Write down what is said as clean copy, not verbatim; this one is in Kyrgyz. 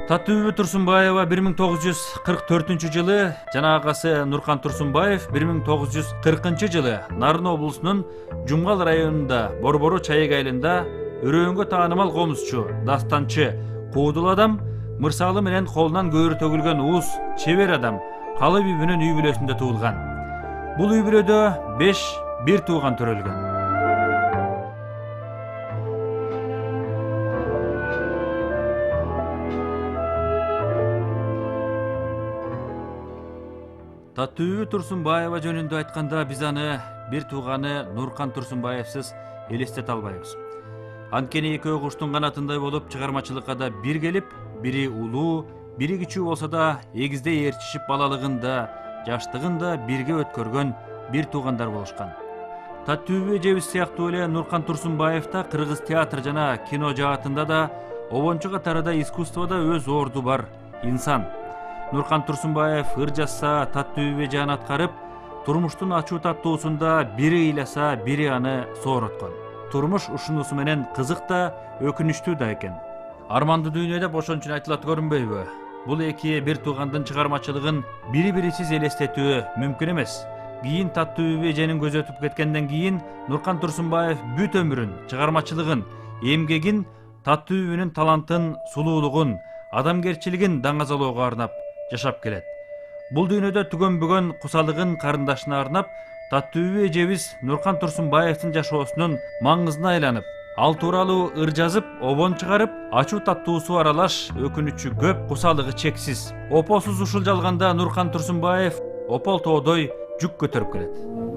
Таттыбүбү Турсунбаева 1944-жылы жана агасы Нуркан Турсунбаев 1940-жылы Нарын облусунун Жумгал районунда Борбору Чайык айылында өрөөнгө таанымал комузчу, дастанчы, куудул адам, мырсалы менен колунан көөрү төгүлгөн уус, чебер адам Калы Бибинин үй бүлөсүндө туулган. Бул үй бүлөдө 5 бир тууган төрөлгөн. Таттыбүбү Турсунбаева жөнүндө айтканда биз аны бир тууганы Нуркан Турсунбаевсыз элестете албайбыз. Анткени экөө куштун канатындай болуп чыгармачылыкка да бир келип, бири улуу, бири кичүү болсо да эгиздей ээрчишип балалыгында, жаштыгында бирге өткөргөн бир туугандар болушкан. Таттыбүбү эжебиз сыяктуу эле Нуркан Турсунбаев да кыргыз театр жана кино жаатында да, обончу катарында искусствода өз орду бар инсан. Нуркан Турсунбаев ыр жазса, Таттыбүбү эжеани аткарып, турмуштун ачуу таттуусунда бири ыйласа, бири аны соороткон. Турмуш ушунусу менен кызык да, өкүнүчтүү да экен. Армандуу дүйнө деп ошон үчүн айтылат көрүнбөйбү? Бул эки бир туугандын чыгармачылыгын бири-бирисиз элестетүү мүмкүн эмес. Кийин Таттыбүбү эженин көзү өтүп кеткенден кийин Нуркан Турсунбаев бүт өмүрүн, чыгармачылыгын, эмгегин Таттыбүбүнүн талантын, сулуулугун, адамгерчилигин даңазалоого арнап жашап келет. Бул дүйнөдө түгөнбөгөн кусалыгын карындашына арнап, Таттыбүбү эжебиз Нуркан Турсунбаевдин жашоосунун маңызына айланып, ал тууралуу ыр жазып, обон чыгарып, ачуу таттуусу аралаш, өкүнүчү көп, кусалыгы чексиз. Опосуз ушул жалганда Нуркан Турсунбаев опол тоодой жүк көтөрүп келет.